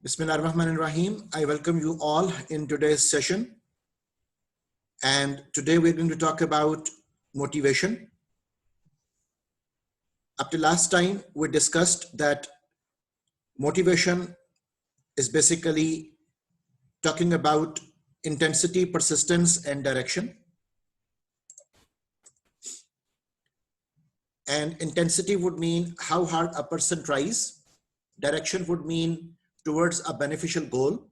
Bismillahirrahmanirrahim. I welcome you all in today's session. And today we're going to talk about motivation. Up to last time, we discussed that motivation is basically talking about intensity, persistence, and direction. And intensity would mean how hard a person tries. Direction would mean towards a beneficial goal,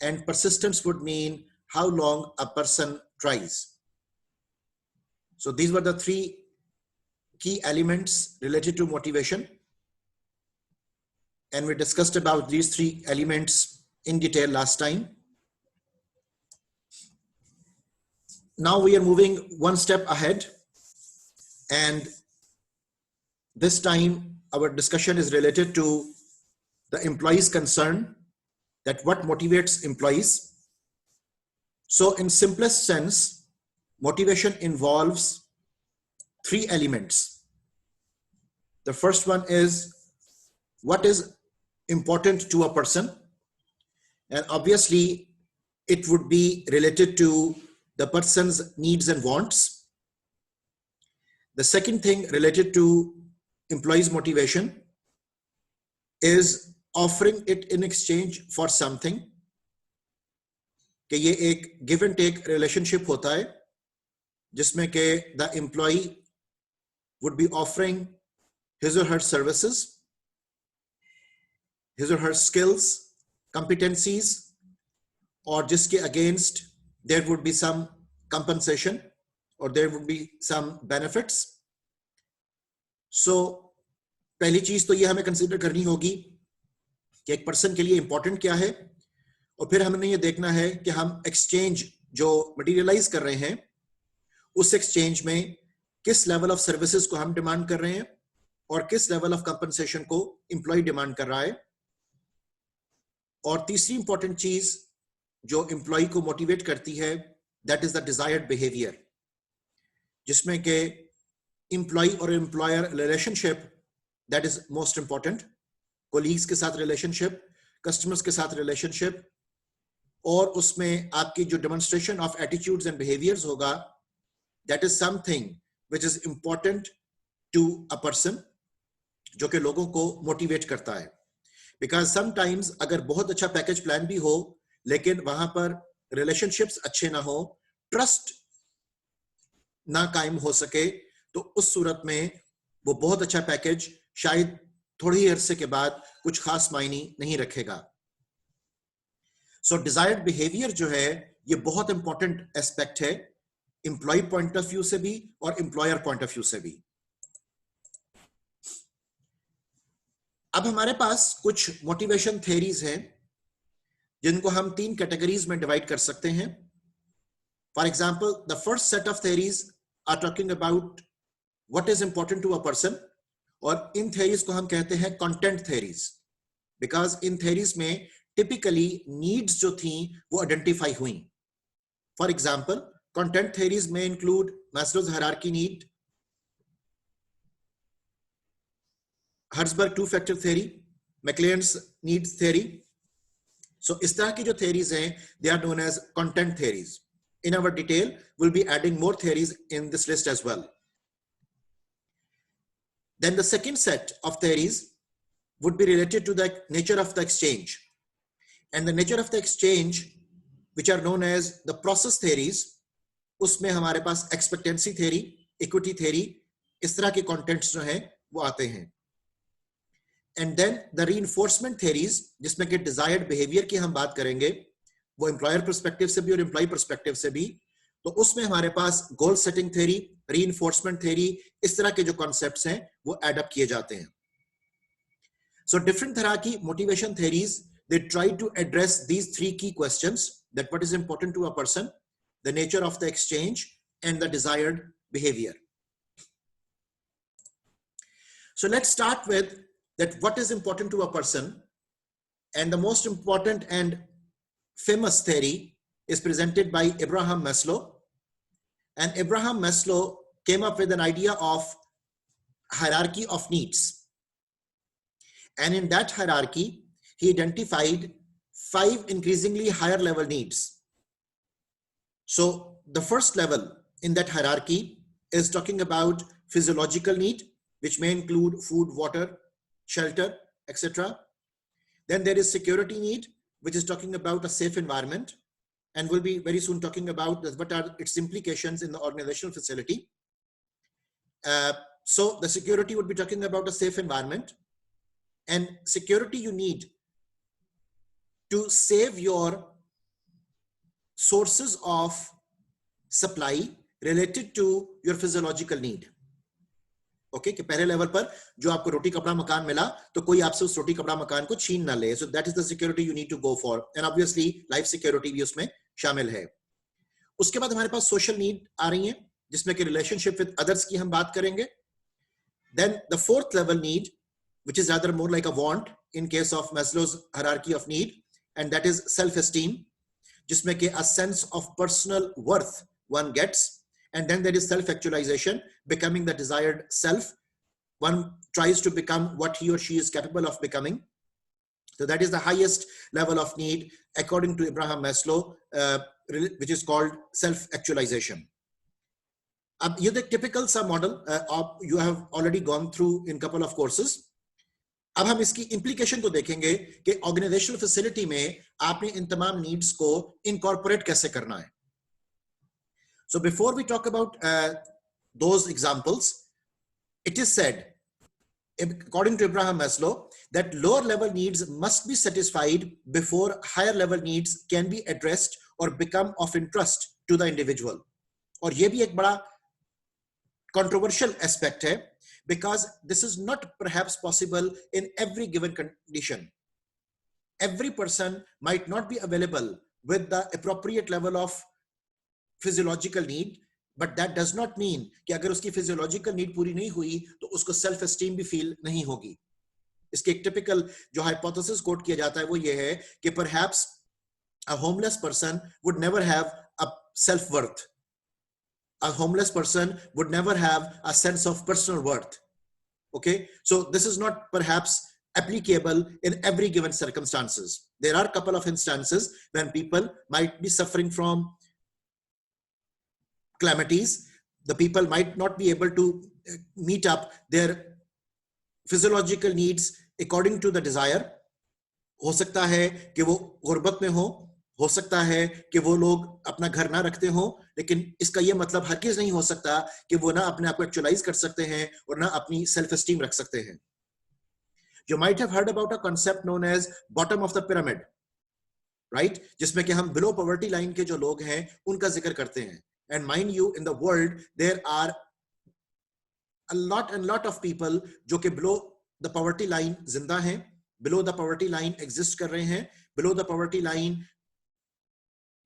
and persistence would mean how long a person tries. So these were the three key elements related to motivation. And we discussed about these three elements in detail last time. Now we are moving one step ahead, and this time our discussion is related to the employee's concern, that what motivates employees. So in simplest sense, motivation involves three elements. The first one is what is important to a person, and obviously it would be related to the person's needs and wants. The second thing related to employees' motivation is offering it in exchange for something, कि ये एक give and take relationship होता है, जिसमें के the employee would be offering his or her services, his or her skills, competencies, or जिसके against there would be some compensation or there would be some benefits. So पहली चीज तो ये हमें कंसीडर करनी होगी कि एक पर्सन के लिए इंपॉर्टेंट क्या है, और फिर हमने ये देखना है कि हम एक्सचेंज जो मटेरियलाइज कर रहे हैं उस एक्सचेंज में किस लेवल ऑफ सर्विसेज को हम डिमांड कर रहे हैं और किस लेवल ऑफ कंपनसेशन को एम्प्लॉय डिमांड कर रहा है. और तीसरी इंपॉर्टेंट चीज जो एम्प्लॉय को मोटिवेट करती है, that is the desired behaviour, जिसमें के एम्प्लॉय और employer relationship that is most important. Colleagues के साथ रिलेशनशिप, कस्टमर्स के साथ रिलेशनशिप, और उसमें आपकी जो demonstration of attitudes and behaviours होगा, that is something which is important to a person, जो कि लोगों को मोटिवेट करता है. बिकॉज समटाइम्स अगर बहुत अच्छा पैकेज प्लान भी हो लेकिन वहां पर रिलेशनशिप्स अच्छे ना हो, ट्रस्ट ना कायम हो सके, तो उस सूरत में वो बहुत अच्छा पैकेज शायद थोड़ी ही अरसे के बाद कुछ खास मायने नहीं रखेगा. सो डिजायर्ड बिहेवियर जो है ये बहुत इंपॉर्टेंट एस्पेक्ट है, एम्प्लॉय पॉइंट ऑफ व्यू से भी और एम्प्लॉयर पॉइंट ऑफ व्यू से भी. अब हमारे पास कुछ मोटिवेशन थ्योरीज हैं जिनको हम तीन कैटेगरीज में डिवाइड कर सकते हैं. For example, the first set of theories are talking about what is important to a person, और इन थ्योरीज को हम कहते हैं कंटेंट थ्योरीज, बिकॉज इन थ्योरीज में टिपिकली नीड्स जो थी वो आइडेंटिफाई हुई. फॉर एग्जाम्पल, कंटेंट थ्योरीज में include Maslow's hierarchy need, Herzberg two factor theory, McClelland's needs theory. So इस तरह की जो थ्योरीज हैं they are known as content theories. In our detail will be adding more theories in this list as well. Then the second set of theories would be related to the nature of the exchange. And the nature of the exchange, which are known as the process theories, उसमें हमारे पास expectancy theory, equity theory, इस तरह के contents जो हैं वो आते हैं. And then the reinforcement theories, जिसमें कि desired behavior की हम बात करेंगे, वो employer perspective से भी और employee perspective से भी, तो उसमें हमारे पास goal setting theory, reinforcement theory, इस तरह के जो कॉन्सेप्ट्स हैं वो एडअप किए जाते हैं. सो डिफरेंट तरह की motivation theories, they try to address these three key questions, that what is important to a person, the nature of the exchange and the desired behaviour. So let's start with that what is important to a person, and the most important and famous theory is presented by Abraham Maslow. And Abraham Maslow came up with an idea of hierarchy of needs. And in that hierarchy, he identified 5 increasingly higher level needs. So the first level in that hierarchy is talking about physiological need, which may include food, water, shelter, etc. Then there is security need, which is talking about a safe environment, and we'll be very soon talking about what are its implications in the organizational facility. So the security would be talking about a safe environment, and security you need to save your sources of supply related to your physiological need. Okay, कि पहले level पर जो आपको रोटी कपड़ा मकान मिला तो कोई आपसे उस रोटी कपड़ा मकान को छीन ना ले. So that is the security you need to go for, and obviously life security भी उसमें शामिल है. उसके बाद हमारे पास social need आ रही हैं, जिसमें कि relationship with others की हम बात करेंगे. Then the fourth level need, which is rather more like a want in case of Maslow's hierarchy of need, and that is self-esteem, जिसमें कि a sense of personal worth one gets. And then there is self-actualization, becoming the desired self. One tries to become what he or she is capable of becoming. So that is the highest level of need according to Abraham Maslow, which is called self-actualization. अब ये typical सा model you have already gone through in couple of courses. अब हम इसकी implication को देखेंगे कि organizational facility में आपने इन तमाम needs को incorporate कैसे करना है. So before we talk about those examples, it is said, according to Abraham Maslow, that lower level needs must be satisfied before higher level needs can be addressed or become of interest to the individual. और ये भी एक बड़ा controversial aspect है, because this is not perhaps possible in every given condition. Every person might not be available with the appropriate level of physiological need, but that does not mean कि अगर उसकी physiological need पूरी नहीं हुई तो उसको self esteem भी feel नहीं होगी. इसके एक typical जो hypothesis quote किया जाता है वो ये है कि perhaps a homeless person would never have a self worth. A homeless person would never have a sense of personal worth. Okay, so this is not perhaps applicable in every given circumstances. There are a couple of instances when people might be suffering from calamities. The people might not be able to meet up their physiological needs according to the desire. हो सकता है कि वो गुर्बत में हो सकता है कि वो लोग अपना घर ना रखते हो, लेकिन इसका ये मतलब हरगिज़ नहीं हो सकता कि वो ना अपने आप को एक्चुअलाइज कर सकते हैं और ना अपनी सेल्फ एस्टीम रख सकते हैं. You might have heard about a concept known as bottom of the pyramid, right? जिसमें कि हम below poverty line के जो लोग हैं उनका जिक्र करते हैं. And mind you, in the world there are a lot of people जो कि below the poverty line जिंदा हैं, below the poverty line exist कर रहे हैं, below the poverty line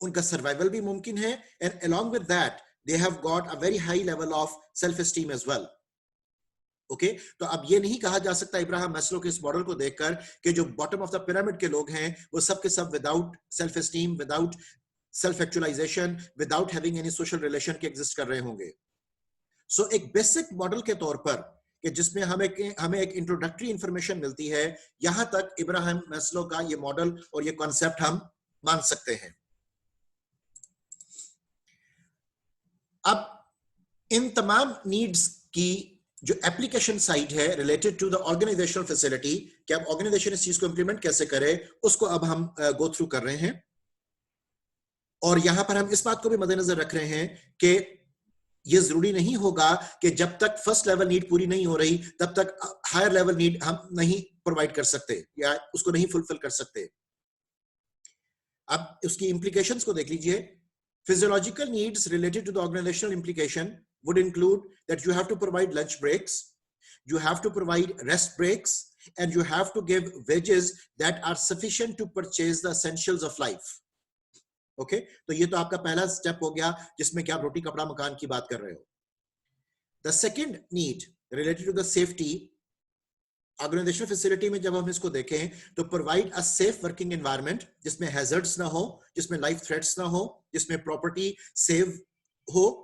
उनका survival भी मुमकिन है, and along with that they have got a very high level of self-esteem as well. Okay तो अब ये नहीं कहा जा सकता इब्राहिम मैस्लो के इस मॉडल को देखकर कि जो बॉटम ऑफ द पिरामिड के लोग हैं वो सब के सब without self esteem, without self actualization, without having any social relation के एग्जिस्ट कर रहे होंगे. सो एक बेसिक मॉडल के तौर पर कि जिसमें हमें एक इंट्रोडक्टरी इंफॉर्मेशन मिलती है, यहां तक इब्राहिम मैस्लो का ये मॉडल और ये कॉन्सेप्ट हम मान सकते हैं. अब इन तमाम नीड्स की जो एप्लीकेशन साइड है related to the organisational facility, कि अब ऑर्गेनाइजेशन इस चीज को इंप्लीमेंट कैसे करे, उसको अब हम गो थ्रू कर रहे हैं. और यहां पर हम इस बात को भी मद्देनजर रख रहे हैं कि ये जरूरी नहीं होगा कि जब तक फर्स्ट लेवल नीड पूरी नहीं हो रही तब तक हायर लेवल नीड हम नहीं प्रोवाइड कर सकते या उसको नहीं फुलफिल कर सकते. अब उसकी इंप्लीकेशंस को देख लीजिए. Physiological needs related to the organizational implication would include that you have to provide lunch breaks, you have to provide rest breaks, and you have to give wages that are sufficient to purchase the essentials of life. Okay, तो ये तो आपका पहला step हो गया जिसमें कि आप रोटी कपड़ा मकान की बात कर रहे हो. The second need related to the safety, organizational facility में जब हम इसको देखें तो provide a safe working environment जिसमें हैजर्ड्स ना हो, जिसमें लाइफ थ्रेट्स ना हो, जिसमें प्रॉपर्टी सेव हो.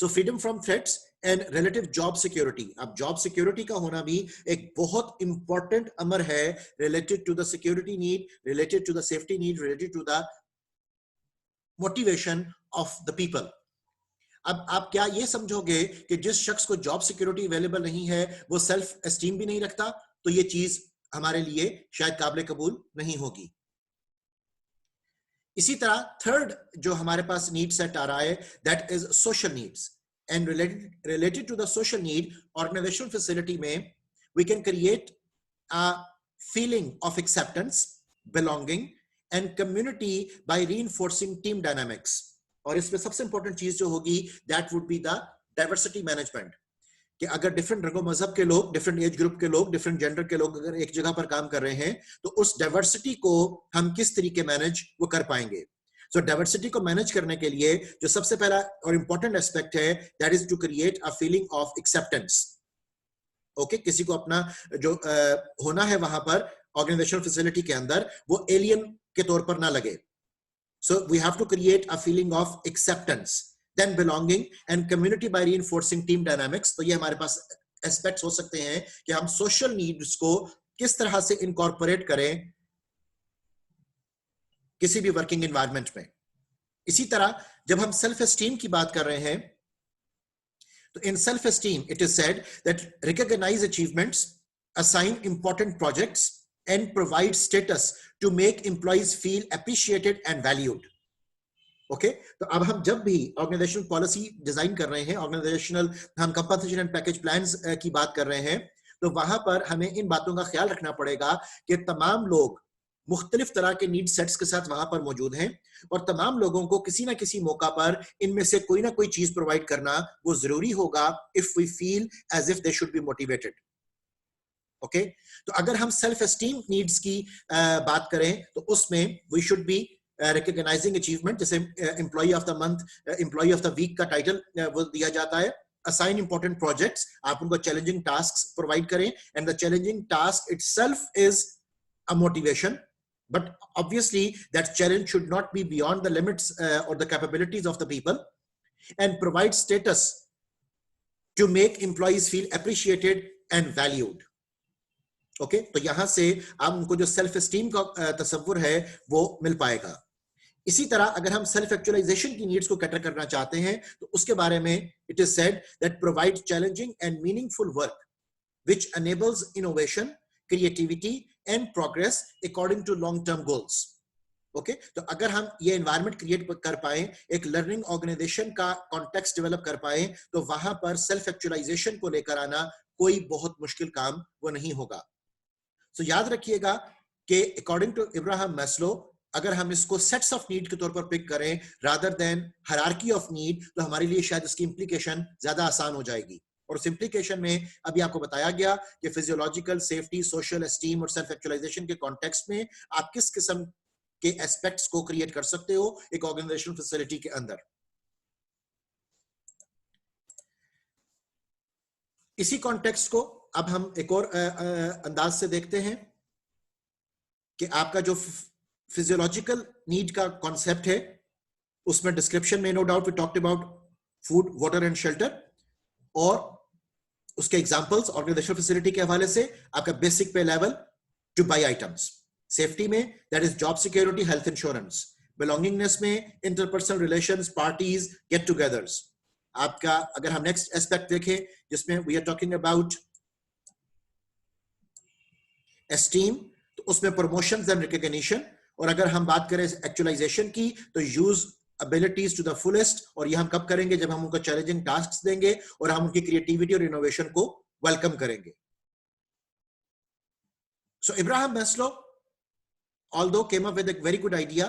So freedom from threats and relative job security. अब जॉब सिक्योरिटी का होना भी एक बहुत इंपॉर्टेंट अमर है, related to the security need, related to the safety need, related to the motivation of the people. अब आप क्या ये समझोगे कि जिस शख्स को जॉब सिक्योरिटी अवेलेबल नहीं है वो सेल्फ एस्टीम भी नहीं रखता, तो ये चीज हमारे लिए शायद काबिल कबूल नहीं होगी। इसी तरह थर्ड जो हमारे पास नीड सेट आ रहा है, that is social needs. And related to the social need, organisational facility में we can create a feeling of acceptance, belonging and community by reinforcing team dynamics. और इसमें सबसे इंपॉर्टेंट चीज जो होगी, that would be the diversity management, कि अगर different रंगो मजहब के लोग, डिफरेंट एज ग्रुप के लोग, डिफरेंट जेंडर के लोग अगर एक जगह पर काम कर रहे हैं, तो उस डाइवर्सिटी को हम किस तरीके मैनेज वो कर पाएंगे। सो डाइवर्सिटी को मैनेज करने के लिए जो सबसे पहला और इंपॉर्टेंट एस्पेक्ट है, that is to create a feeling of acceptance. Okay, किसी को अपना जो होना है वहां पर ऑर्गेनाइजेशनल फैसिलिटी के अंदर, वो एलियन के तौर पर ना लगे। So we have to create a feeling of acceptance, then belonging and community by reinforcing team dynamics। तो ये हमारे पास एस्पेक्ट्स हो सकते हैं कि हम सोशल नीड्स को किस तरह से इनकॉर्पोरेट करें किसी भी वर्किंग एनवायरनमेंट में। इसी तरह जब हम सेल्फ एस्टीम की बात कर रहे हैं, तो in self esteem it is said that recognize achievements, assign important projects and provide status to make employees feel appreciated and valued। Okay तो अब हम जब भी ऑर्गेनाइजेशनल पॉलिसी डिजाइन कर रहे हैं, ऑर्गेनाइजेशनल हम कंपनसेशन एंड पैकेज प्लान्स की बात कर रहे हैं, तो वहां पर हमें इन बातों का ख्याल रखना पड़ेगा कि तमाम लोग मुख्तलिफ तरह के नीड सेट्स के साथ वहां पर मौजूद हैं, और तमाम लोगों को किसी ना किसी मौका पर इनमें से कोई ना कोई चीज प्रोवाइड करना वो जरूरी होगा, if we feel as if they should be motivated. Okay, तो अगर हम सेल्फ एस्टीम नीड्स की बात करें, तो उसमें we should be recognising achievement, जैसे employee of the month, employee of the week का टाइटल वो दिया जाता है। असाइन इंपॉर्टेंट प्रोजेक्ट्स, आप उनको चैलेंजिंग टास्क्स प्रोवाइड करें, and the challenging task itself is a motivation, but obviously that challenge should not be beyond the limits or the capabilities of the people, and provide status to make employees feel appreciated and valued। Okay, तो यहां से आप उनको जो self esteem का तस्वुर है वो मिल पाएगा। इसी तरह अगर हम सेल्फ एक्चुअलाइजेशन की नीड्स को कैटर करना चाहते हैं, तो उसके बारे में it is said that provide challenging and meaningful work which enables innovation, creativity and progress according to long term goals। Okay, तो अगर हम ये एनवायरनमेंट क्रिएट कर पाए, एक लर्निंग ऑर्गेनाइजेशन का कॉन्टेक्स्ट डेवलप कर पाए, तो वहां पर सेल्फ एक्चुअलाइजेशन को लेकर आना कोई बहुत मुश्किल काम वो नहीं होगा। सो याद रखिएगा कि अकॉर्डिंग टू इब्राहिम मैस्लो, अगर हम इसको सेट्स ऑफ नीड के तौर पर पिक करें rather than hierarchy of need, तो हमारे लिए शायद इसकी इंप्लीकेशन ज्यादा आसान हो जाएगी। और उस इंप्लीकेशन में अभी आपको बताया गया कि फिजियोलॉजिकल, सेफ्टी, सोशल एस्टीम और सेल्फ एक्चुअलाइजेशन के कॉन्टेक्स्ट में आप किस किस्म के एस्पेक्ट्स को क्रिएट कर सकते हो एक ऑर्गेनाइजेशनल फैसिलिटी के अंदर। इसी कॉन्टेक्स्ट को अब हम एक और अंदाज से देखते हैं कि आपका जो फिजियोलॉजिकल नीड का कॉन्सेप्ट है, उसमें डिस्क्रिप्शन में no doubt we talked about food, water and shelter, और उसके एग्जांपल्स ऑर्गेनाइजेशनल फैसिलिटी के हवाले से आपका basic pay level to buy items. Safety में that is job security, health insurance. Belongingness में interpersonal relations, parties, get togethers. आपका अगर हम नेक्स्ट एस्पेक्ट देखें जिसमें we are talking about esteem, तो उसमें प्रमोशंस एंड रिकॉग्निशन। और अगर हम बात करें एक्चुअलाइजेशन की, तो use abilities to the fullest, और ये हम कब करेंगे, जब हम उनको चैलेंजिंग टास्क देंगे और हम उनकी क्रिएटिविटी और इनोवेशन को वेलकम करेंगे। So Ibrahim Maslow although came up with a very good idea,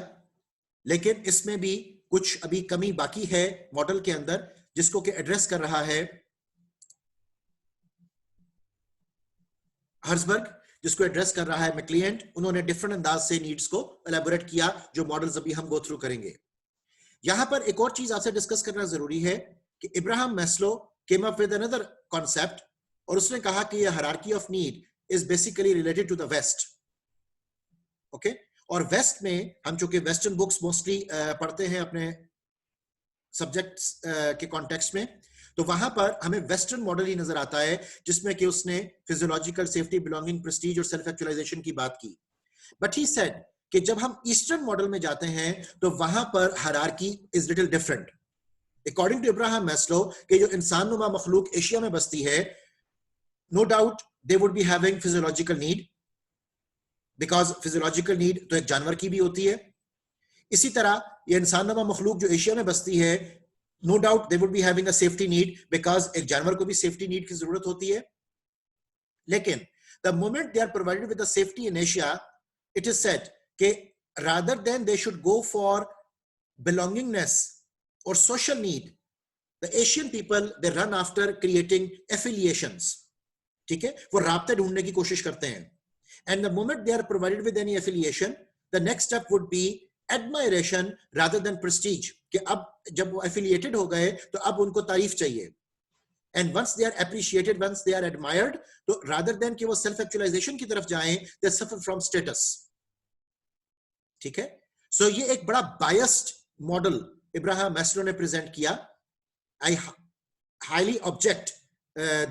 लेकिन इसमें भी कुछ अभी कमी बाकी है मॉडल के अंदर, जिसको कि एड्रेस कर रहा है हर्जबर्ग, जिसको एड्रेस कर रहा है मैक्लिएंट। उन्होंने डिफरेंट अंदाज से नीड्स को एलैबोरेट किया, जो मॉडल्स अभी हम गो थ्रू करेंगे। यहां पर एक और चीज आपसे डिस्कस करना जरूरी है कि Ibrahim Maslow came up with another concept, और उसने कहा कि ये hierarchy of need is basically related to the west. Okay, और वेस्ट में हम चूंकि वेस्टर्न बुक्स मोस्टली पढ़ते हैं अपने सब्जेक्ट्स के कॉन्टेक्स्ट में, तो वहां पर हमें वेस्टर्न मॉडल ही नजर आता है जिसमें कि उसने फिजियोलॉजिकल सेफ्टी, बिलोंगिंग, प्रेस्टीज और सेल्फ एक्चुअलाइजेशन की बात की। बट ही सेड कि जब हम ईस्टर्न मॉडल में जाते हैं तो वहां पर hierarchy is little different. According to Ibrahim Maslow कि जो इंसान नुमा मखलूक एशिया में बसती है, no doubt they would be having physiological need, because physiological need तो एक जानवर की भी होती है। इसी तरह ये इंसान नुमा मखलूक जो एशिया में बसती है, no doubt they would be having a safety need, because एक जानवर को भी सेफ्टी नीड की जरूरत होती है। लेकिन the moment they are provided with the safety in Asia, it is said that rather than they should go for belongingness or social need, the Asian people they run after creating affiliations. ठीक है, वो राब्ते ढूंढने की कोशिश करते हैं। And the moment they are provided with any affiliation, the next step would be admiration rather than prestige. कि अब जब वो affiliated हो गए तो अब उनको तारीफ चाहिए। And once they are appreciated, once they are admired, तो rather than कि वो self actualization की तरफ जाएं, they suffer from status. ठीक है, so ये एक बड़ा biased model इब्राहिम मैस्लो ने प्रेजेंट किया। I highly object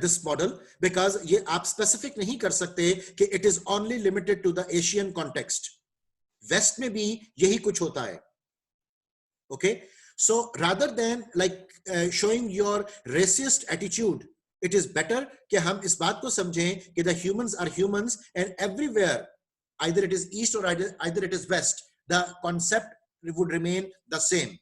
this model because ये आप specific नहीं कर सकते कि it is only limited to the Asian context. West में भी यही कुछ होता है। Okay, so rather than like showing your racist attitude, it is better कि हम इस बात को समझें कि the humans are humans and everywhere, either it is east or either it is west, the concept would remain the same.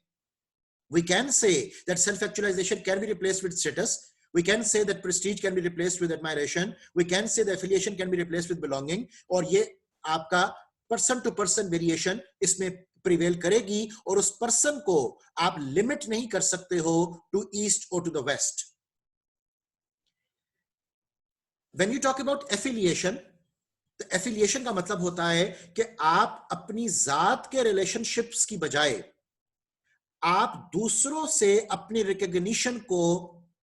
We can say that self-actualization can be replaced with status. We can say that prestige can be replaced with admiration. We can say the affiliation can be replaced with belonging. और ये आपका person to person variation इसमें prevail करेगी और उस person को आप limit नहीं कर सकते हो to east or to the west. When you talk about affiliation, तो affiliation का मतलब होता है कि आप अपनी जात के relationships की बजाय आप दूसरों से अपनी recognition को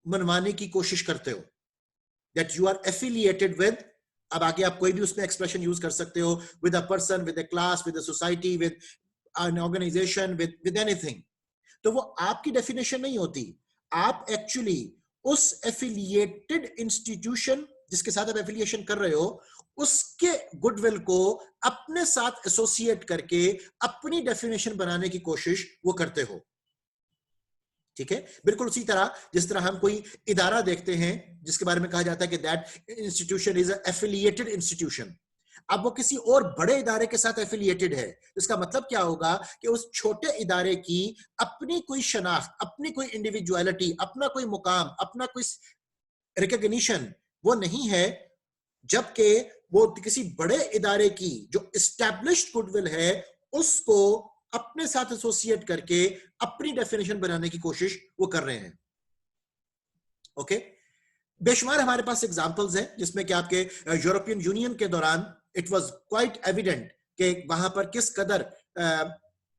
मनवाने की कोशिश करते हो, that you are affiliated with, अब आगे आप कोई भी उसमें एक्सप्रेशन यूज कर सकते हो, with a person, with a class, with a society, with an organization, with anything. तो वो आपकी डेफिनेशन नहीं होती, आप एक्चुअली उस एफिलिएटेड इंस्टीट्यूशन जिसके साथ आप एफिलिएशन कर रहे हो उसके गुडविल को अपने साथ एसोसिएट करके अपनी डेफिनेशन बनाने की कोशिश वो करते हो। ठीक है, बिल्कुल उसी तरह जिस तरह हम कोई इदारा देखते हैं जिसके बारे में कहा जाता है कि that institution is affiliated institution. अब वो किसी और बड़े इदारे के साथ एफिलिएटेड है, इसका मतलब क्या होगा कि उस छोटे इदारे की अपनी कोई शनाख्त, अपनी कोई इंडिविजुअलिटी, अपना कोई मुकाम, अपना कोई रिकॉग्निशन वो नहीं है, जबकि वो किसी बड़े इदारे की जो एस्टैब्लिश्ड गुडविल है उसको अपने साथ एसोसिएट करके अपनी डेफिनेशन बनाने की कोशिश वो कर रहे हैं। ओके, बेशुमार हमारे पास एग्जांपल्स हैं जिसमें कि आपके यूरोपियन यूनियन के दौरान इट वाज क्वाइट एविडेंट कि वहां पर किस कदर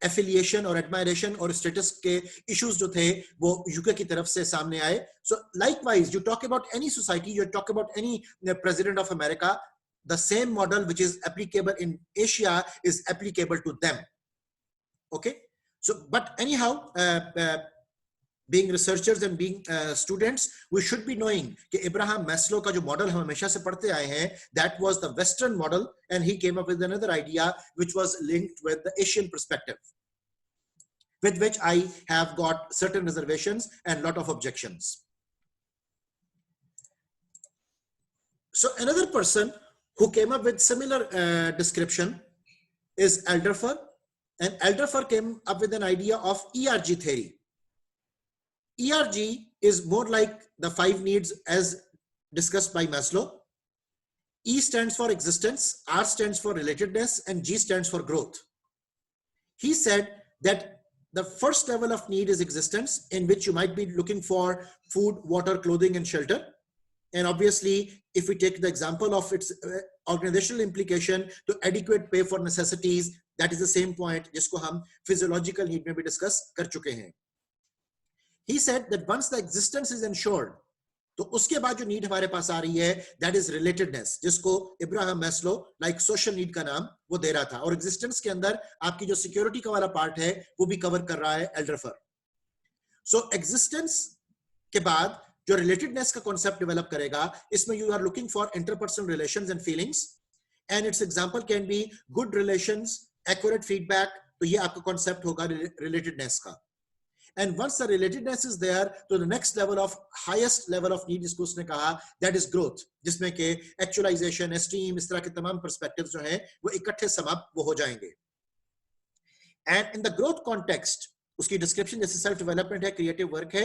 एफिलिएशन और एडमायरेशन और स्टेटस के इश्यूज जो थे वो यूके की तरफ से सामने आए। सो likewise you talk about any society, you talk about any president of America, the same model which is applicable in Asia is applicable to them. Okay, so but anyhow, being researchers and being students, we should be knowing कि Ibrahim Maslow का जो model हम हमेशा से पढ़ते आए हैं, that was the Western model, and he came up with another idea which was linked with the Asian perspective, with which I have got certain reservations and lot of objections. So another person who came up with similar description is Alderfer, and Alderfer came up with an idea of ERG theory. ERG is more like the 5 needs as discussed by Maslow. E stands for existence, R stands for relatedness, and G stands for growth. He said that the first level of need is existence, in which you might be looking for food, water, clothing, and shelter. And obviously, if we take the example of its organizational implication to adequate pay for necessities, that is the same point जिसको हम physiological need में भी discuss कर चुके हैं. He said that once the existence is ensured, तो उसके बाद जो need हमारे पास आ रही है, that is relatedness, जिसको Ibrahim Maslow like social need का नाम वो दे रहा था, और existence के अंदर आपकी जो security का वाला part है वो भी cover कर रहा है एल्डरफर. So existence के बाद जो रिलेटेडनेस का कॉन्सेप्ट डेवलप करेगा, इसमें you are looking for interpersonal relations and feelings, and its example can be good relations, accurate feedback. तो ये आपका कॉन्सेप्ट होगा रिलेटेडनेस का. And once the relatedness is there, to the next level of highest level of need, जिसको उसने कहा, that is growth, जिसमें के actualization, esteem, इस तरह के तमाम perspectives जो हैं वो इकट्ठे समाप्त वो हो जाएंगे. And in the growth context, उसकी description जैसे self development है, creative work है,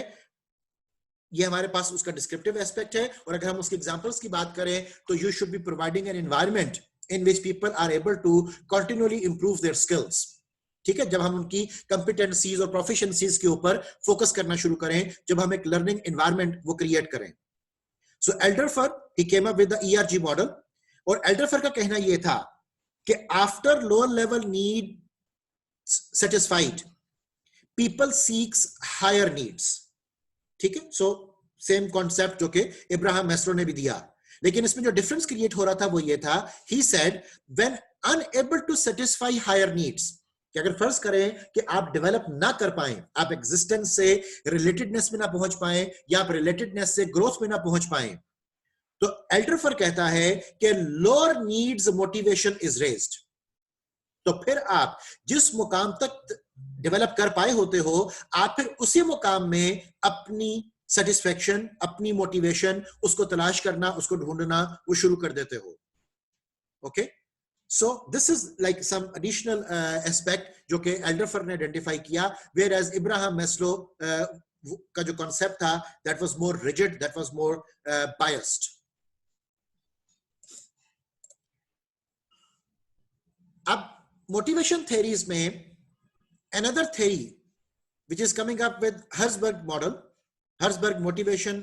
ये हमारे पास उसका descriptive aspect है. और अगर हम उसके examples की बात करें तो you should be providing an environment in which people are able to continually improve their skills. ठीक है, जब हम उनकी कंपिटेंसीज और प्रोफिशिएंसीज के ऊपर फोकस करना शुरू करें, जब हम एक लर्निंग एनवायरनमेंट वो क्रिएट करें. So Alderfer he came up with the ERG model, और एल्डरफर का कहना यह था कि after lower level need satisfied, people seeks higher needs. ठीक है, सो सेम कॉन्सेप्ट जो कि इब्राहिम मैस्लो ने भी दिया, लेकिन इसमें जो डिफरेंस क्रिएट हो रहा था वो ये था, he said when unable to satisfy higher needs, कि अगर फर्ज करें कि आप डेवलप ना कर पाए, आप एग्जिस्टेंस से रिलेटेडनेस में ना पहुंच पाए, या आप रिलेटेडनेस से ग्रोथ में ना पहुंच पाए, तो एल्डरफर कहता है कि lower needs motivation is raised. तो फिर आप जिस मुकाम तक डेवलप कर पाए होते हो, आप फिर उसी मुकाम में अपनी सेटिस्फेक्शन, अपनी मोटिवेशन, उसको तलाश करना, उसको ढूंढना वो शुरू कर देते हो. Okay, so this is like some additional aspect जो कि एल्डरफर ने आइडेंटिफाई किया, whereas इब्राहिम मैस्लो का जो कॉन्सेप्ट था that was more rigid, that was more biased. अब मोटिवेशन थ्योरीज में another theory which is coming up with Herzberg model, Herzberg motivation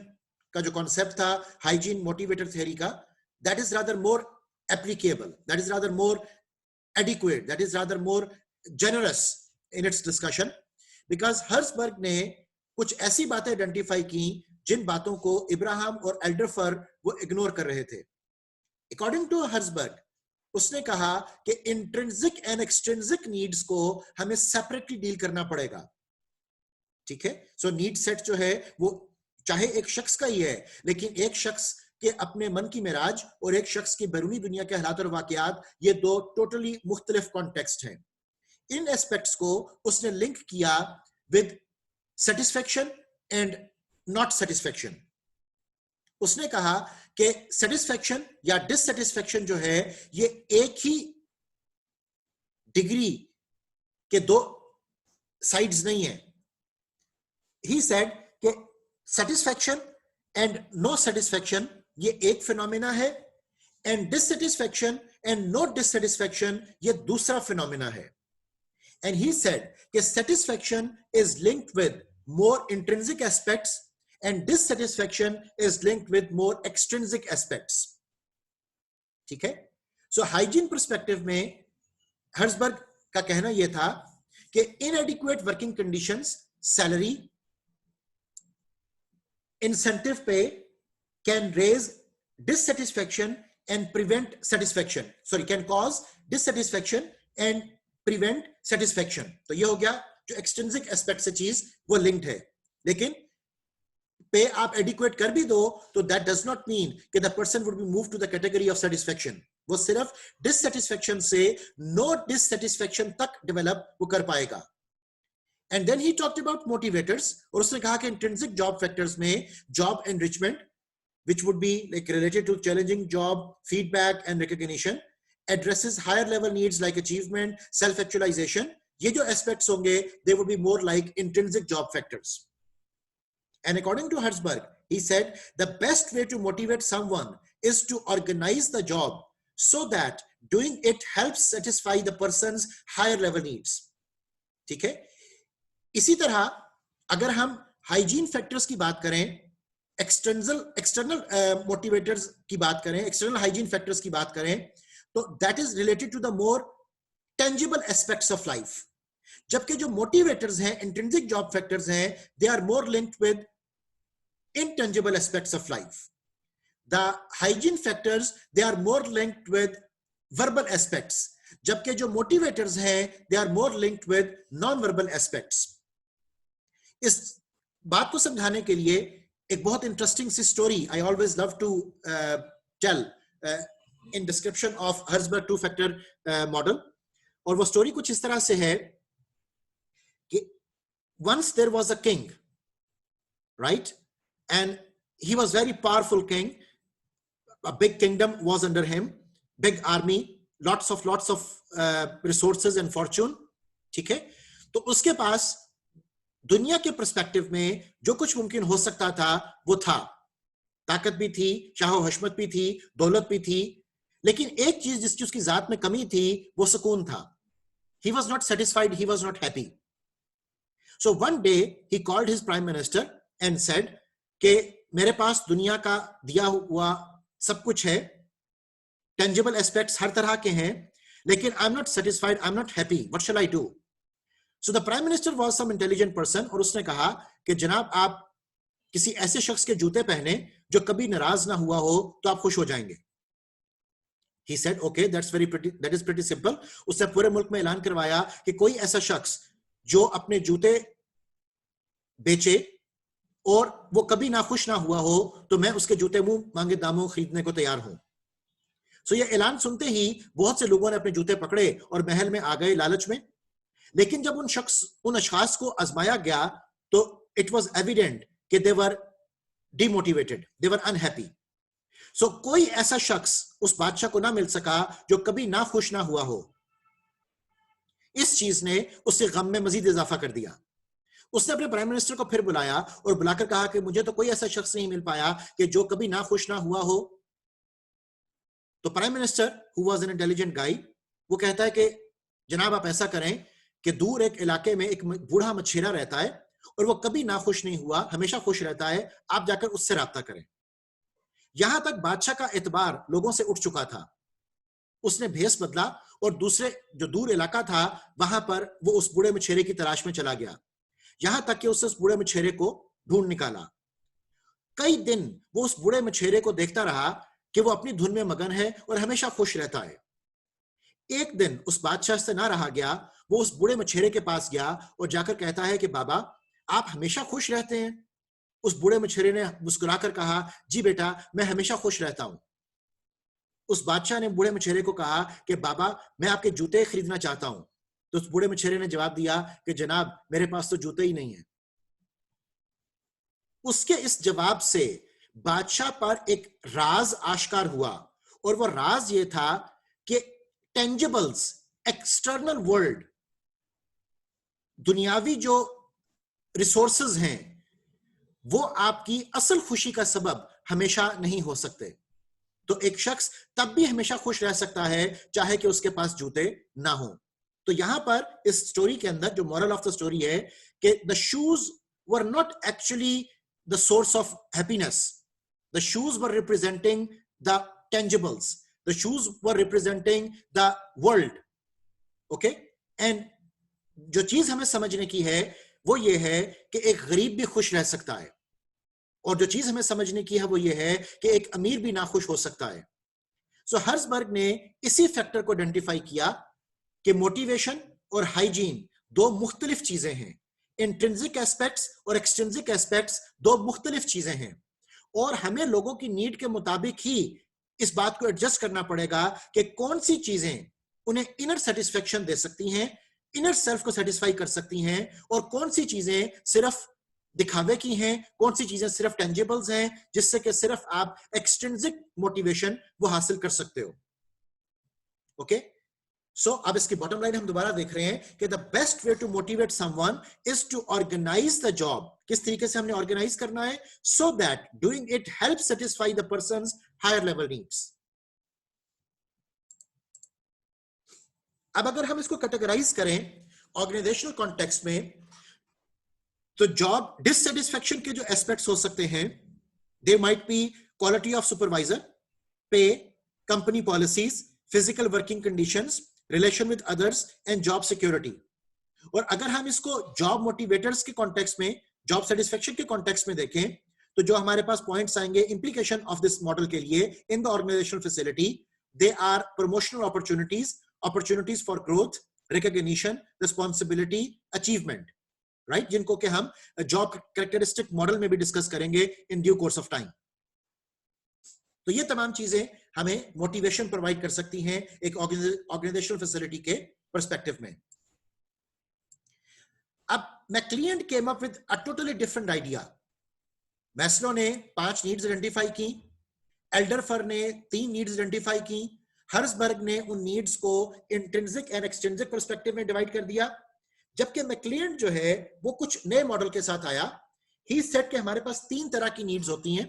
का जो कॉन्सेप्ट था हाइजीन मोटिवेटर थ्योरी का, that is rather more applicable, that is rather more adequate, that is rather more generous in its discussion, because Herzberg ने कुछ ऐसी बातें identify की जिन बातों को इब्राहिम और एल्डरफर वो इग्नोर कर रहे थे. अकॉर्डिंग टू हर्सबर्ग, उसने कहा कि इंट्रिंसिक एंड एक्सट्रिंसिक नीड्स को हमें सेपरेटली डील करना पड़ेगा. ठीक है, सो नीड सेट जो है वो चाहे एक शख्स का ही है, लेकिन एक शख्स कि अपने मन की मिराज और एक शख्स की बैरूनी दुनिया के हालात और वाकयात, ये दो टोटली मुख्तलिफ कॉन्टेक्स्ट हैं. इन एस्पेक्ट्स को उसने लिंक किया with satisfaction and not satisfaction. उसने कहा कि सेटिस्फेक्शन या डिससेटिस्फेक्शन जो है ये एक ही डिग्री के दो साइड्स नहीं है. ही सेड कि सेटिस्फेक्शन एंड नो सेटिस्फेक्शन ये एक फिनोमेना है, and dissatisfaction and no dissatisfaction ये दूसरा फिनोमेना है. एंड ही सेड कि satisfaction is linked with more intrinsic aspects and dissatisfaction is linked with more extrinsic aspects. ठीक है, सो हाइजीन पर्सपेक्टिव में हर्सबर्ग का कहना यह था कि inadequate working conditions, salary, incentive pay can raise dissatisfaction and prevent satisfaction. Sorry, can cause dissatisfaction and prevent satisfaction. तो ये हो गया जो एक्सट्रिंसिक एस्पेक्ट से चीज वो लिंक्ड है. लेकिन पे आप एडिक्वेट कर भी दो तो दैट डज नॉट मीन कि the person would be move to the category of satisfaction. वो सिर्फ डिससेटिस्फेक्शन से नो डिससेटिस्फेक्शन तक डेवलप वो कर पाएगा. And then he talked about motivators, और उसने कहा कि intrinsic job factors में job enrichment, which would be like related to challenging job, feedback and recognition, addresses higher level needs like achievement, self-actualization. ये जो aspects होंगे, they would be more like intrinsic job factors. And according to Herzberg, he said the best way to motivate someone is to organize the job so that doing it helps satisfy the person's higher level needs. ठीक है, इसी तरह अगर हम hygiene factors की बात करें, external motivators की बात करें, एक्सटर्नल हाइजीन फैक्टर्स की बात करें, तो that is related to the more tangible aspects of life. जबकि जो मोटिवेटर्स हैं, इंट्रिंसिक जॉब फैक्टर्स हैं, they are more linked with intangible aspects of life. The hygiene factors, they are more linked with verbal aspects. जबकि जो motivators हैं, they are more linked with non-verbal aspects. इस बात को समझाने के लिए एक बहुत इंटरेस्टिंग सी story I always love to tell in description of Herzberg two factor model, और वो स्टोरी कुछ इस तरह से है कि once there was a king, right, and he was very powerful king, a big kingdom was under him, big army, lots of resources and fortune, ठीक है। तो उसके पास दुनिया के पर्सपेक्टिव में जो कुछ मुमकिन हो सकता था वो था, ताकत भी थी, शाहो हशमत भी थी, दौलत भी थी, लेकिन एक चीज जिसकी उसकी जात में कमी थी वो सुकून था। He was not satisfied, he was not happy. So one day he called his prime minister and said कि मेरे पास दुनिया का दिया हुआ सब कुछ है, tangible aspects हर तरह के हैं, लेकिन I'm not satisfied, I'm not happy, what shall I do? So the prime minister was some intelligent person, और उसने कहा कि जनाब आप किसी ऐसे शख्स के जूते पहने जो कभी नाराज ना हुआ हो तो आप खुश हो जाएंगे। He said, okay, that is pretty simple. उसने पूरे मुल्क में ऐलान करवाया कि कोई ऐसा शख्स जो अपने जूते बेचे और वो कभी ना खुश ना हुआ हो तो मैं उसके जूते मुंह मांगे दामों खरीदने को तैयार हूं। सो ये ऐलान सुनते ही बहुत से लोगों ने अपने जूते पकड़े और महल में आ गए लालच में, लेकिन जब उन अशखास को आजमाया गया तो इट वॉज एविडेंट कि दे वर डिमोटिवेटेड, दे वर अनहैप्पी। सो कोई ऐसा शख्स उस बादशाह को ना मिल सका जो कभी ना खुश ना हुआ हो। इस चीज ने उससे गम में मजीद इजाफा कर दिया। उसने अपने प्राइम मिनिस्टर को फिर बुलाया और बुलाकर कहा कि मुझे तो कोई ऐसा शख्स नहीं मिल पाया कि जो कभी ना खुश ना हुआ हो। तो prime minister who was an intelligent गाय, वो कहता है कि जनाब आप ऐसा करें कि दूर एक इलाके में एक बूढ़ा मछेरा रहता है और वो कभी ना खुश नहीं हुआ, हमेशा खुश रहता है, आप जाकर उससे राब्ता करें। यहां तक बादशाह का एतबार लोगों से उठ चुका था। उसने भेस बदला और दूसरे जो दूर इलाका था वहां पर वो उस बूढ़े मछेरे की तलाश में चला गया, यहां तक कि उसने उस बूढ़े मछेरे को ढूंढ निकाला। कई दिन वो उस बूढ़े मछेरे को देखता रहा कि वो अपनी धुन में मगन है और हमेशा खुश रहता है। एक दिन उस बादशाह से ना रहा गया, वो उस बूढ़े मछेरे के पास गया और जाकर कहता है कि बाबा आप हमेशा खुश रहते हैं। उस बूढ़े मछेरे ने मुस्कुराकर कहा, जी बेटा मैं हमेशा खुश रहता हूं। उस बादशाह ने बूढ़े मछेरे को कहा कि बाबा मैं आपके जूते खरीदना चाहता हूं। तो उस बूढ़े मछेरे ने जवाब दिया कि जनाब मेरे पास तो जूते ही नहीं है। उसके इस जवाब से बादशाह पर एक राज आश्कार हुआ, और वो राज ये था कि टेंजिबल्स, एक्सटर्नल वर्ल्ड, दुनियावी जो रिसोर्सेज हैं वो आपकी असल खुशी का सबब हमेशा नहीं हो सकते। तो एक शख्स तब भी हमेशा खुश रह सकता है चाहे कि उसके पास जूते ना हो। तो यहां पर इस स्टोरी के अंदर जो मॉरल ऑफ द स्टोरी है कि the shoes were not actually the source of happiness, the shoes were representing the tangibles, the shoes were representing the world. Okay, and जो चीज हमें समझने की है वो ये है कि एक गरीब भी खुश रह सकता है, और जो चीज हमें समझने की है वो ये है कि एक अमीर भी नाखुश हो सकता है। सो हर्ट्जबर्ग ने इसी फैक्टर को आइडेंटिफाई किया कि मोटिवेशन और हाइजीन दो मुख्तलिफ चीजें हैं। इंट्रिंसिक एस्पेक्ट्स और एक्सट्रिंसिक एस्पेक्ट्स दो मुख्तलिफ चीजें हैं, और हमें लोगों की नीड के मुताबिक ही इस बात को एडजस्ट करना पड़ेगा कि कौन सी चीजें उन्हें इनर सेटिस्फेक्शन दे सकती हैं, इनर सेल्फ को सेटिस्फाई कर सकती हैं, और कौन सी चीजें सिर्फ दिखावे की हैं, कौन सी चीजें सिर्फ टेंजिबल्स हैं जिससे कि सिर्फ आप एक्सट्रिंसिक मोटिवेशन वो हासिल कर सकते हो। ओके, सो अब इसकी बॉटम लाइन हम दोबारा देख रहे हैं कि the best way to motivate someone is to organize the job. किस तरीके से हमने ऑर्गेनाइज करना है? So that doing it help satisfy the persons higher level needs. अब अगर हम इसको कैटेगराइज करें ऑर्गेनाइजेशनल कॉन्टेक्स्ट में, तो जॉब डिससेटिस्फेक्शन के जो एस्पेक्ट्स हो सकते हैं, they might be quality of supervisor, pay, company policies, physical working conditions, relation with others and job security. और अगर हम इसको जॉब मोटिवेटर्स के कॉन्टेक्स्ट में, जॉब सेटिस्फेक्शन के कॉन्टेक्स्ट में देखें, तो जो हमारे पास पॉइंट्स आएंगे इंप्लीकेशन ऑफ दिस मॉडल के लिए in the organisational facility, they are promotional opportunities, opportunities for growth, recognition, responsibility, achievement. Right, जिनको कि हम जॉब कैरेक्टरिस्टिक मॉडल में भी डिस्कस करेंगे in due course of time. तो ये तमाम चीजें हमें मोटिवेशन प्रोवाइड कर सकती हैं एक ऑर्गेनाइजेशनल फैसिलिटी के पर्सपेक्टिव में। अब McClelland came up with a totally different idea. Maslow ने 5 नीड्स आइडेंटिफाई की, एल्डरफर ने 3 नीड्स आइडेंटिफाई की, हर्सबर्ग ने उन नीड्स को इंट्रिंसिक एंड एक्सट्रिंसिक पर्सपेक्टिव में डिवाइड कर दिया। जबकि मैक्लियन जो है वो कुछ नए मॉडल के साथ आया। ही सेड कि हमारे पास 3 तरह की नीड्स होती हैं,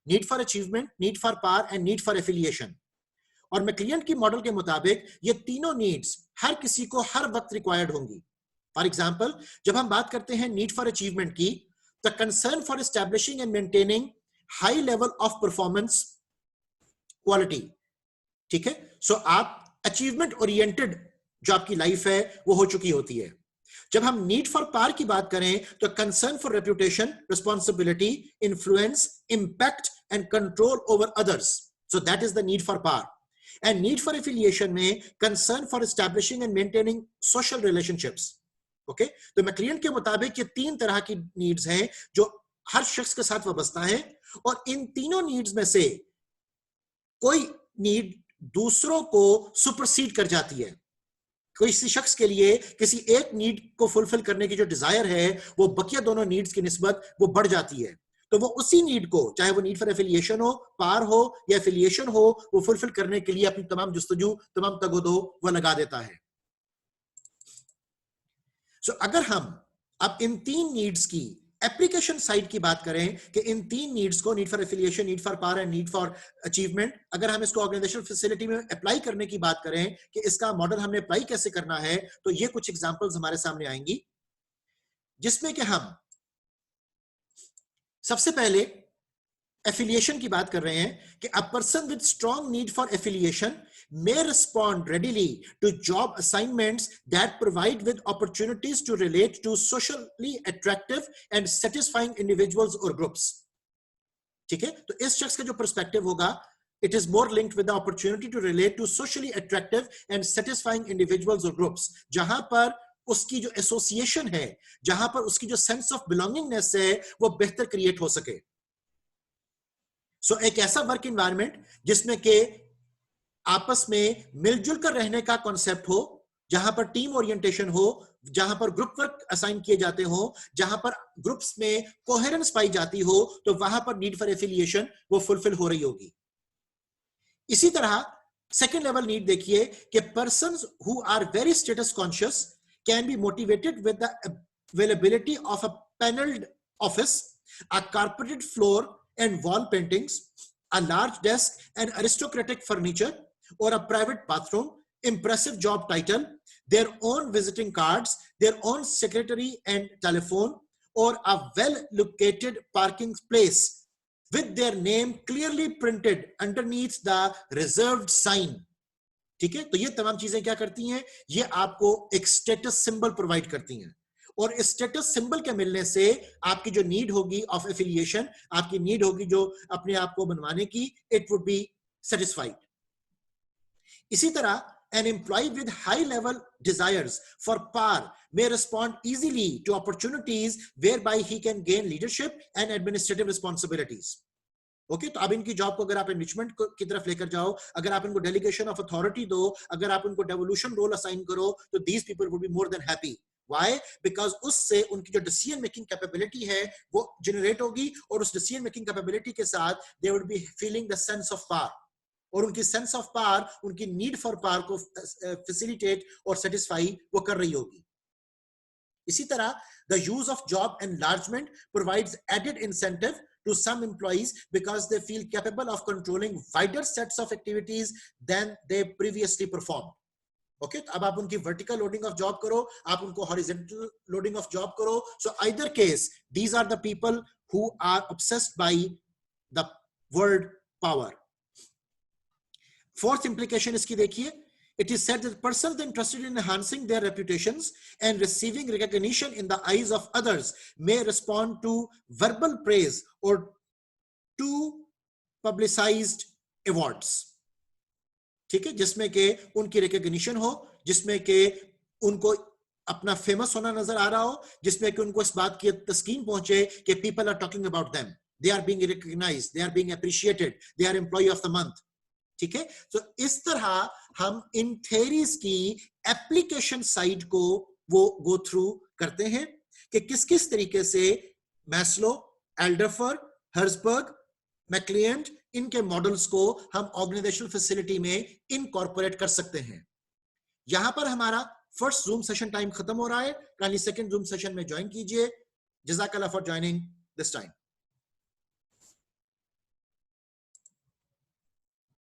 need for achievement, need for power and need for affiliation. और मैक्लियन की मॉडल के मुताबिक ये तीनों नीड्स हर किसी को हर वक्त रिक्वायर्ड होंगी। फॉर एग्जांपल, जब हम बात करते हैं नीड फॉर अचीवमेंट की, the concern for establishing and maintaining high level of performance quality. ठीक है, सो आप अचीवमेंट ओरिएंटेड जो आपकी लाइफ है वो हो चुकी होती है। जब हम नीड फॉर पावर की बात करें तो concern for reputation, responsibility, influence, impact and control over others, so that is the need for power. And need for affiliation में concern for establishing and maintaining social relationships. Okay, तो McClelland के मुताबिक ये 3 तरह की नीड्स हैं जो हर शख्स के साथ वाबस्ता है, और इन तीनों नीड्स में से कोई नीड दूसरों को सुपरसीड कर जाती है। किसी शख्स के लिए किसी एक नीड को फुलफिल करने की जो डिजायर है वो बकिया दोनों नीड्स की निस्बत वो बढ़ जाती है, तो वो उसी नीड को, चाहे वो नीड फॉर एफिलिएशन हो, पार हो या एफिलिएशन हो, वो फुलफिल करने के लिए अपनी तमाम जुस्तजू, तमाम तगोदो वो लगा देता है। सो अगर हम अब इन 3 नीड्स की एप्लीकेशन साइड की बात करें कि इन 3 नीड्स को, need for affiliation, need for power and need for achievement, अगर हम इसको ऑर्गेनाइजेशनल फैसिलिटी में अप्लाई करने की बात करें कि इसका मॉडल हमने अप्लाई कैसे करना है, तो ये कुछ एग्जांपल्स हमारे सामने आएंगी, जिसमें कि हम सबसे पहले एफिलिएशन की बात कर रहे हैं कि a person with strong need for affiliation may respond readily to job assignments that provide with opportunities to relate to socially attractive and satisfying individuals or groups. ठीक है, तो इस शख्स का जो पर्सपेक्टिव होगा, it is more linked with the opportunity to relate to socially attractive and satisfying individuals or groups, जहां पर उसकी जो एसोसिएशन है, जहां पर उसकी जो सेंस ऑफ बिलोंगिंगनेस है वो बेहतर क्रिएट हो सके। सो एक ऐसा वर्क इन्वायरमेंट जिसमें के आपस में मिलजुल कर रहने का कॉन्सेप्ट हो, जहां पर टीम ओरिएंटेशन हो, जहां पर ग्रुप वर्क असाइन किए जाते हो, जहां पर ग्रुप्स में कोहेरेंस पाई जाती हो, तो वहां पर नीड फॉर एफिलिएशन वो फुलफिल हो रही होगी। इसी तरह सेकेंड लेवल नीड देखिए कि persons who are very status conscious can be motivated with the availability of a panelled office, a carpeted floor and wall paintings, a large desk and aristocratic furniture, or a private bathroom, impressive job title, their own visiting cards, their own secretary and telephone, or a well-located parking place with their name clearly printed underneath the reserved sign. ठीक है, तो ये तमाम चीजें क्या करती हैं, ये आपको एक स्टेटस सिंबल प्रोवाइड करती हैं, और इस स्टेटस सिंबल के मिलने से आपकी जो नीड होगी ऑफ एफिलिएशन, आपकी नीड होगी जो अपने आप को बनवाने की, इट वुड बी सेटिस्फाइड। इसी तरह an employee with high level desires for power may respond easily to opportunities whereby he can gain leadership and administrative responsibilities. Okay, तो अब इनकी जॉब को अगर आप एनरिचमेंट की तरफ लेकर जाओ, अगर आप इनको डेलीगेशन ऑफ अथॉरिटी दो, अगर आप इनको डेवोल्यूशन रोल असाइन करो, तो these people would be more than happy. Why? Because उससे उनकी जो डिसीजन मेकिंग कैपेबिलिटी है वो जनरेट होगी, और उस डिसीजन मेकिंग कैपेबिलिटी के साथ they would be feeling the sense of power, और उनकी सेंस ऑफ पावर, उनकी नीड फॉर पावर को फैसिलिटेट और सेटिस्फाई वो कर रही होगी। इसी तरह the use of job enlargement provides added incentive to some employees because they feel capable of controlling wider sets of activities than they previously performed. Okay, तो अब आप उनकी vertical loading of job करो, आप उनको horizontal loading of job करो. So either case, these are the people who are obsessed by the word power. Fourth implication इसकी देखिए, it is said that persons interested in enhancing their reputations and receiving recognition in the eyes of others may respond to verbal praise or to publicized awards. ठीक है, जिसमें के उनकी recognition हो, जिसमें के उनको अपना फेमस होना नजर आ रहा हो, जिसमें कि उनको इस बात की तस्कीन पहुंचे कि people are talking about them, they are being recognized, they are being appreciated, they are employ of the month. ठीक है, तो इस तरह हम इन थ्योरीज की एप्लीकेशन साइड को वो गो थ्रू करते हैं कि किस किस तरीके से मैस्लो, एल्डरफर, हर्जबर्ग, मैक्लियंट, इनके मॉडल्स को हम ऑर्गेनाइजेशनल फैसिलिटी में इनकॉर्पोरेट कर सकते हैं। यहां पर हमारा फर्स्ट जूम सेशन टाइम खत्म हो रहा है, काइंडली सेकंड जूम सेशन में ज्वाइन कीजिए। जज़ाकल्लाह फॉर ज्वाइनिंग दिस टाइम।